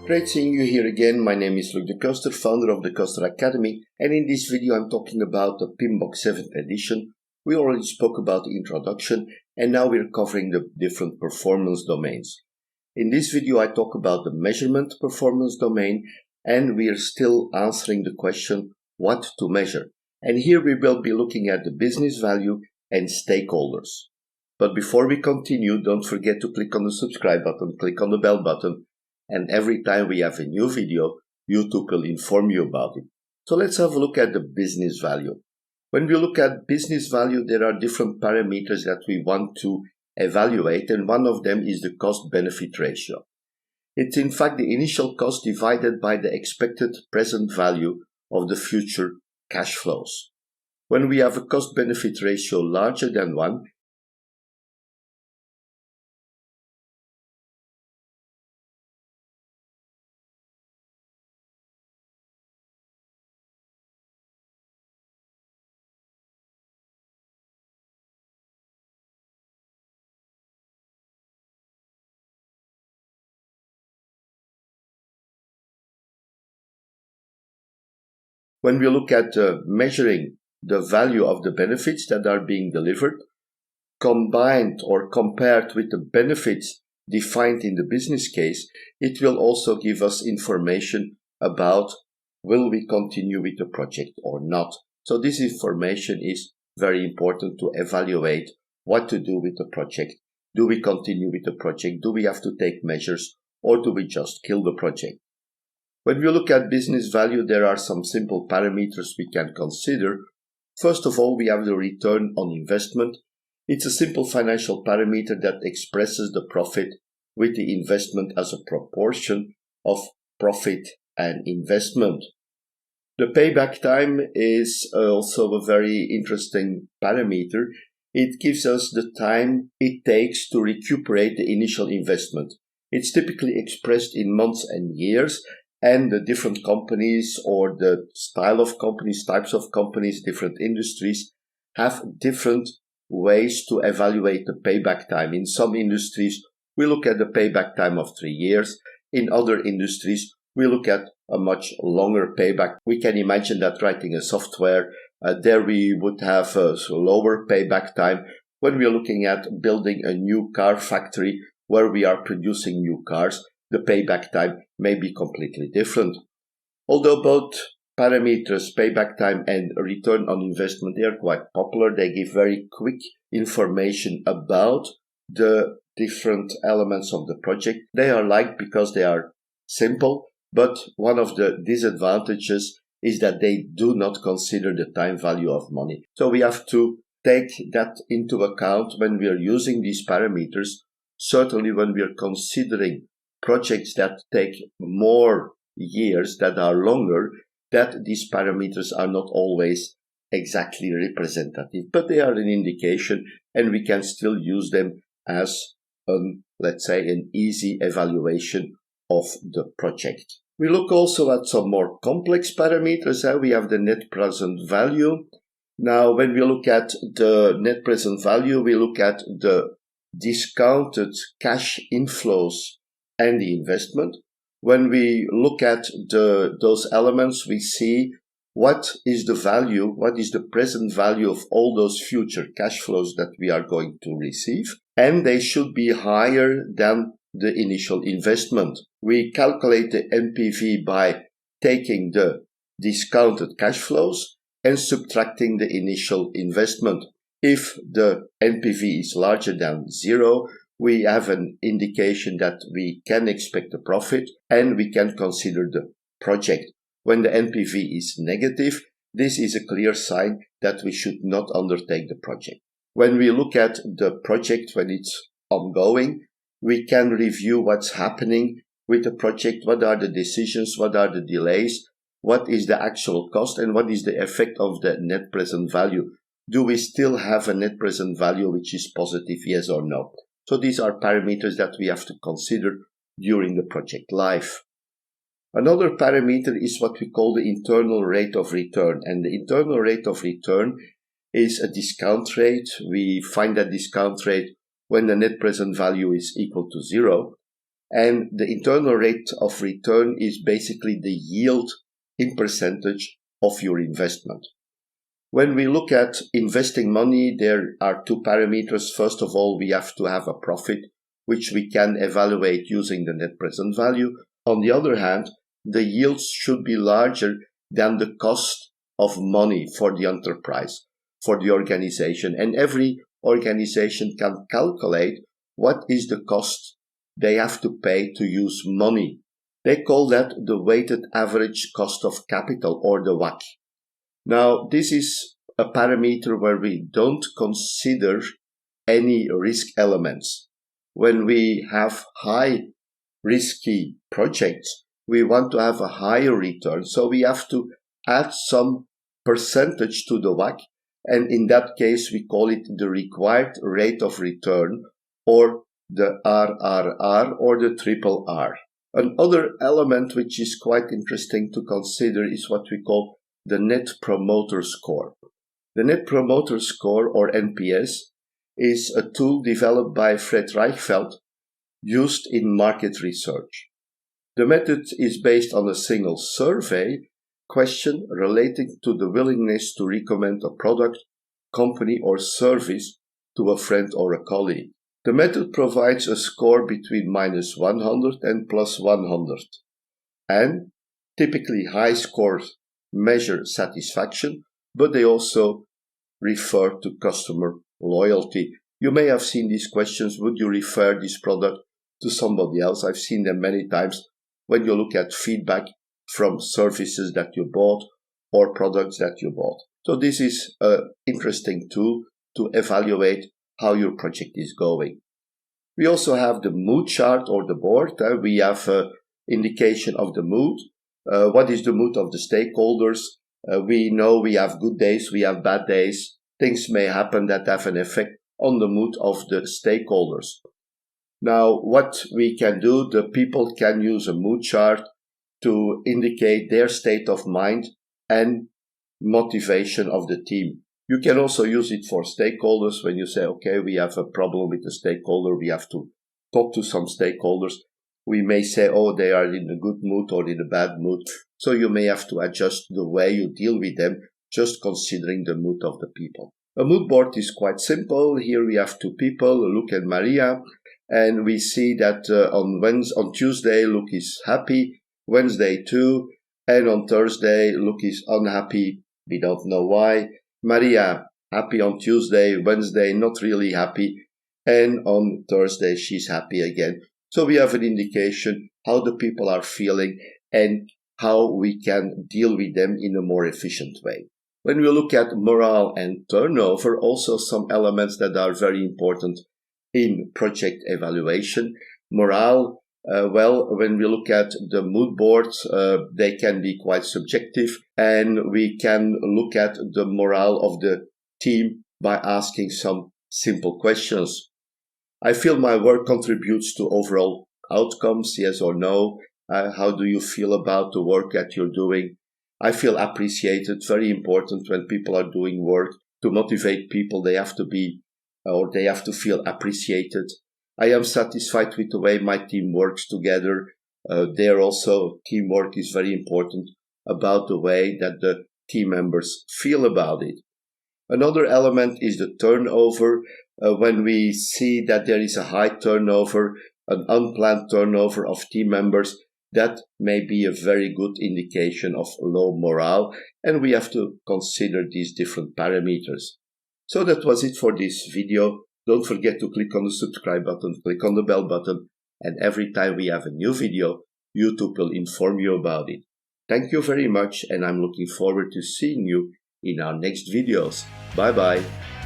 Great seeing you here again. My name is Luc de Koster, founder of the Koster Academy, and in this video I'm talking about the PMBOK 7th edition. We already spoke about the introduction, and now we're covering the different performance domains. In this video I talk about the measurement performance domain, and we are still answering the question what to measure. And here we will be looking at the business value and stakeholders. But before we continue, don't forget to click on the subscribe button, click on the bell button, and every time we have a new video, YouTube will inform you about it. So let's have a look at the business value. When we look at business value, there are different parameters that we want to evaluate, and one of them is the cost-benefit ratio. It's in fact the initial cost divided by the expected present value of the future cash flows. When we have a cost-benefit ratio larger than 1, when we look at measuring the value of the benefits that are being delivered, combined or compared with the benefits defined in the business case, it will also give us information about will we continue with the project or not. So this information is very important to evaluate what to do with the project. Do we continue with the project? Do we have to take measures, or do we just kill the project? When we look at business value, there are some simple parameters we can consider. First of all, we have the return on investment. It's a simple financial parameter that expresses the profit with the investment as a proportion of profit and investment. The payback time is also a very interesting parameter. It gives us the time it takes to recuperate the initial investment. It's typically expressed in months and years, and the different companies or the style of companies, types of companies, different industries have different ways to evaluate the payback time. In some industries, we look at the payback time of 3 years. In other industries, we look at a much longer payback. We can imagine that writing a software, there we would have a lower payback time. When we're looking at building a new car factory where we are producing new cars, the payback time may be completely different. Although both parameters, payback time and return on investment, they are quite popular. They give very quick information about the different elements of the project. They are liked because they are simple, but one of the disadvantages is that they do not consider the time value of money. So we have to take that into account when we are using these parameters, certainly when we are considering projects that take more years, that are longer, that these parameters are not always exactly representative, but they are an indication, and we can still use them as, let's say, an easy evaluation of the project. We look also at some more complex parameters. We have the net present value. Now, when we look at the net present value, we look at the discounted cash inflows and the investment. When we look at those elements, we see what is the value, what is the present value of all those future cash flows that we are going to receive, and they should be higher than the initial investment. We calculate the NPV by taking the discounted cash flows and subtracting the initial investment. If the NPV is larger than 0, we have an indication that we can expect a profit and we can consider the project. When the NPV is negative, this is a clear sign that we should not undertake the project. When we look at the project when it's ongoing, we can review what's happening with the project, what are the decisions, what are the delays, what is the actual cost, and what is the effect of the net present value. Do we still have a net present value which is positive, yes or no? So these are parameters that we have to consider during the project life. Another parameter is what we call the internal rate of return. And the internal rate of return is a discount rate. We find that discount rate when the net present value is equal to 0. And the internal rate of return is basically the yield in percentage of your investment. When we look at investing money, there are two parameters. First of all, we have to have a profit, which we can evaluate using the net present value. On the other hand, the yields should be larger than the cost of money for the enterprise, for the organization. And every organization can calculate what is the cost they have to pay to use money. They call that the weighted average cost of capital, or the WACC. Now, this is a parameter where we don't consider any risk elements. When we have high risky projects, we want to have a higher return, so we have to add some percentage to the WACC, and in that case we call it the required rate of return, or the RRR, or the triple R. Another element which is quite interesting to consider is what we call the Net Promoter Score. The Net Promoter Score, or NPS, is a tool developed by Fred Reichfeld, used in market research. The method is based on a single survey question relating to the willingness to recommend a product, company, or service to a friend or a colleague. The method provides a score between -100 and +100, and typically high scores measure satisfaction, but they also refer to customer loyalty. You may have seen these questions: would you refer this product to somebody else? I've seen them many times when you look at feedback from services that you bought or products that you bought. So this is an interesting tool to evaluate how your project is going. We also have the mood chart, or the board. We have an indication of the mood. What is the mood of the stakeholders? We know we have good days, we have bad days. Things may happen that have an effect on the mood of the stakeholders. Now, what we can do, the people can use a mood chart to indicate their state of mind and motivation of the team. You can also use it for stakeholders. When you say, okay, we have a problem with the stakeholder, we have to talk to some stakeholders. We may say, oh, they are in a good mood or in a bad mood. So you may have to adjust the way you deal with them, just considering the mood of the people. A mood board is quite simple. Here we have two people, Luke and Maria, and we see that on Tuesday, Luke is happy, Wednesday too, and on Thursday, Luke is unhappy. We don't know why. Maria, happy on Tuesday, Wednesday, not really happy, and on Thursday, she's happy again. So we have an indication how the people are feeling and how we can deal with them in a more efficient way. When we look at morale and turnover, also some elements that are very important in project evaluation. Morale, when we look at the mood boards, they can be quite subjective, and we can look at the morale of the team by asking some simple questions. I feel my work contributes to overall outcomes, yes or no? How do you feel about the work that you're doing? I feel appreciated. Very important when people are doing work. To motivate people, they have to feel appreciated. I am satisfied with the way my team works together. There also, teamwork is very important about the way that the team members feel about it. Another element is the turnover. When we see that there is a high turnover, an unplanned turnover of team members, that may be a very good indication of low morale, and we have to consider these different parameters. So that was it for this video. Don't forget to click on the subscribe button, click on the bell button, and every time we have a new video, YouTube will inform you about it. Thank you very much, and I'm looking forward to seeing you in our next videos. Bye bye.